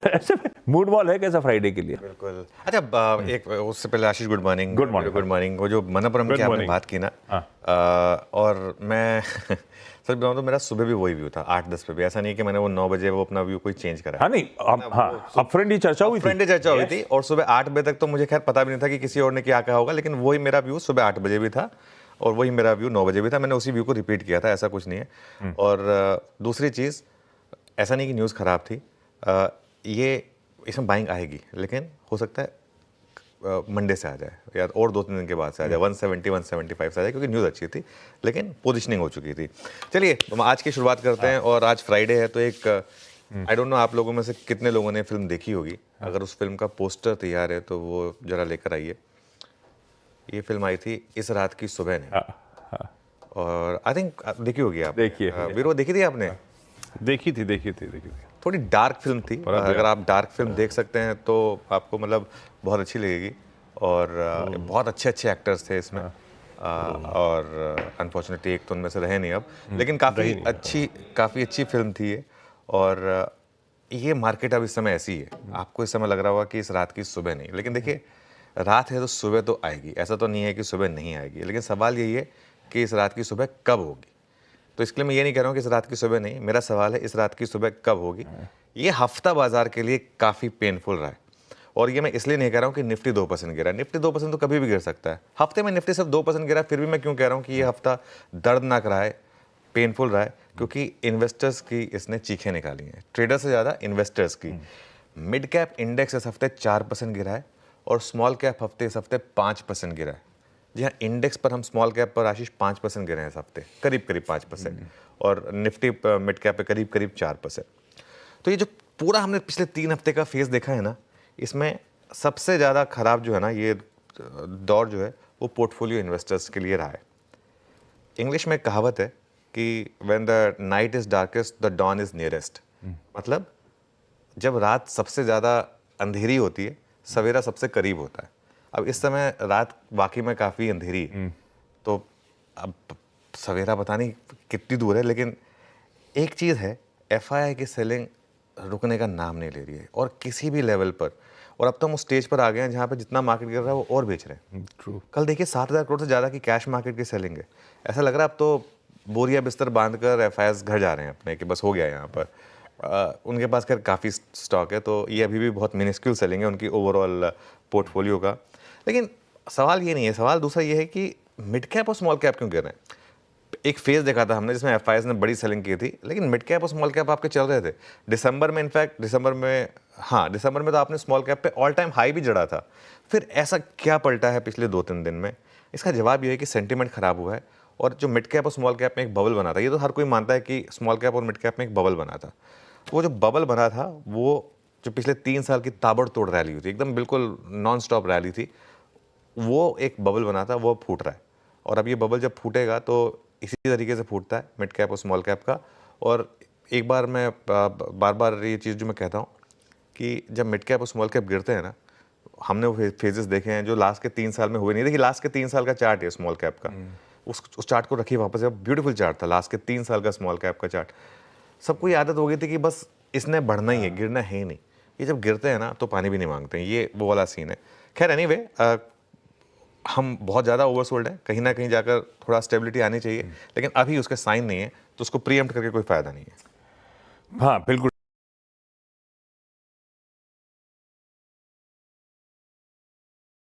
ऐसे में mood ball है कैसा फ्राइडे के लिए? बिल्कुल। अच्छा, एक उससे पहले Ashish, good morning. Good morning. Good morning. वो जो मनप्परम Good की आपने morning. बात की ना, हाँ। और मैं सच बताऊं तो मेरा सुबह भी वही व्यू था, 8-10 पे भी। ऐसा नहीं है कि मैंने वो 9 बजे वो अपना व्यू कोई चेंज करा। हाँ नहीं, अपफ्रंट ही चर्चा हुई थी। फ्रेंड चर्चा हुई थी, और सुबह 8 बजे तक तो मुझे खैर पता भी नहीं था कि किसी और ने क्या कहा होगा, लेकिन वही मेरा व्यू सुबह 8 बजे भी था और वही मेरा व्यू 9 बजे भी था। मैंने उसी व्यू को रिपीट किया था, ऐसा कुछ नहीं है। और दूसरी चीज़, ऐसा नहीं कि न्यूज़ ख़राब थी, ये इसमें बाइंग आएगी, लेकिन हो सकता है मंडे से आ जाए या और 2-3 दिन के बाद से आ जाए, 170 175 से आ जाए, क्योंकि न्यूज़ अच्छी थी लेकिन पोजीशनिंग हो चुकी थी। चलिए हम आज की शुरुआत करते हैं, और आज फ्राइडे है तो एक आई डोंट नो आप लोगों में से कितने लोगों ने फिल्म देखी होगी। अगर उस फिल्म का पोस्टर तैयार है तो वो जरा लेकर आइए। ये फिल्म आई थी इस रात की सुबह ने, और आई थिंक देखी होगी आप। देखिए। वीरो, देखी थी आपने? देखी थी। थोड़ी डार्क फिल्म थी। अगर आप डार्क फिल्म देख सकते हैं तो आपको मतलब बहुत अच्छी लगेगी, और बहुत अच्छे अच्छे एक्टर्स थे इसमें। और अनफॉर्चुनेटली एक तो उनमें से रहे नहीं अब, लेकिन काफ़ी अच्छी फिल्म थी ये। और ये मार्केट अब इस समय ऐसी है, आपको इस समय लग रहा होगा कि इस रात की सुबह नहीं, लेकिन देखिए रात है तो सुबह तो आएगी। ऐसा तो नहीं है कि सुबह नहीं आएगी, लेकिन सवाल यही है कि इस रात की सुबह कब होगी। तो इसके लिए मैं ये नहीं कह रहा हूँ कि इस रात की सुबह नहीं, मेरा सवाल है इस रात की सुबह कब होगी। ये हफ्ता बाजार के लिए काफ़ी पेनफुल रहा है, और ये मैं इसलिए नहीं कह रहा हूँ कि निफ्टी 2% गिरा। निफ्टी 2% तो कभी भी गिर सकता है। हफ्ते में निफ्टी सिर्फ 2% गिरा, फिर भी मैं क्यों कह रहा हूँ कि ये हफ्ता दर्दनाक रहा है, पेनफुल रहा है, क्योंकि इन्वेस्टर्स की इसने चीखें निकाली हैं, ट्रेडर से ज़्यादा इन्वेस्टर्स की। मिड कैप इंडेक्स इस हफ्ते 4% गिरा है, और स्मॉल कैप इस हफ्ते 5% गिरा है। जी हाँ, इंडेक्स पर हम स्मॉल कैप पर आशीष 5% गिरे हैं इस हफ्ते, करीब 5%, और निफ्टी मिड कैप पे करीब 4%। तो ये जो पूरा हमने पिछले 3 हफ्ते का फेज देखा है ना, इसमें सबसे ज़्यादा खराब जो है ना, ये दौर जो है वो पोर्टफोलियो इन्वेस्टर्स के लिए रहा है। इंग्लिश में एक कहावत है कि when the night is darkest the dawn is nearest. मतलब जब रात सबसे ज़्यादा अंधेरी होती है, सवेरा सबसे करीब होता है। अब इस समय रात वाकई में काफ़ी अंधेरी है, तो अब सवेरा पता नहीं कितनी दूर है, लेकिन एक चीज़ है, एफआईआई की सेलिंग रुकने का नाम नहीं ले रही है, और किसी भी लेवल पर। और अब तो हम उस स्टेज पर आ गए हैं जहाँ पे जितना मार्केट गिर रहा है वो और बेच रहे हैं। ट्रू। कल देखिए 7,000 करोड़ से ज़्यादा की कैश मार्केट की सेलिंग है। ऐसा लग रहा है अब तो बोरिया बिस्तर बांध कर एफआईआईस घर जा रहे हैं अपने, कि बस हो गया यहाँ पर। उनके पास खैर काफ़ी स्टॉक है, तो ये अभी भी बहुत मिनिस्क्यूल सेलिंग है उनकी ओवरऑल पोर्टफोलियो का। लेकिन सवाल ये नहीं है, सवाल दूसरा ये है कि मिड कैप और स्मॉल कैप क्यों गिर रहे हैं। एक फेज देखा था हमने जिसमें एफआईआईस ने बड़ी सेलिंग की थी, लेकिन मिड कैप और स्मॉल कैप आपके चल रहे थे। दिसंबर में दिसंबर में तो आपने स्मॉल कैप पे ऑल टाइम हाई भी जड़ा था। फिर ऐसा क्या पलटा है पिछले 2-3 दिन में? इसका जवाब ये है कि सेंटीमेंट खराब हुआ है, और जो मिड कैप और स्मॉल कैप में एक बबल बना था, ये तो हर कोई मानता है कि स्मॉल कैप और मिड कैप में एक बबल बना था। वो जो बबल बना था, वो जो पिछले 3 साल की ताबड़तोड़ रैली हुई थी, एकदम बिल्कुल नॉन स्टॉप रैली थी, वो एक बबल बना था, वो फूट रहा है। और अब ये बबल जब फूटेगा तो इसी तरीके से फूटता है मिड कैप और स्मॉल कैप का। और एक बार मैं बार बार ये चीज़ जो मैं कहता हूँ कि जब मिड कैप और स्मॉल कैप गिरते हैं ना, हमने वो फेजेस देखे हैं जो लास्ट के 3 साल में हुए नहीं। देखिए लास्ट के 3 साल का चार्ट है स्मॉल कैप का, उस चार्ट को रखिए वापस, ब्यूटीफुल चार्ट था लास्ट के 3 साल का स्मॉल कैप का चार्ट। सबको ये आदत हो गई थी कि बस इसने बढ़ना ही है, गिरना है ही नहीं। ये जब गिरते हैं ना तो पानी भी नहीं मांगते हैं, ये वो वाला सीन है। खैर एनीवे, हम बहुत ज़्यादा ओवरसोल्ड हैं, कहीं ना कहीं जाकर थोड़ा स्टेबिलिटी आनी चाहिए, लेकिन अभी उसके साइन नहीं है, तो उसको प्रीएम्प्ट करके कोई फ़ायदा नहीं है। हाँ बिल्कुल।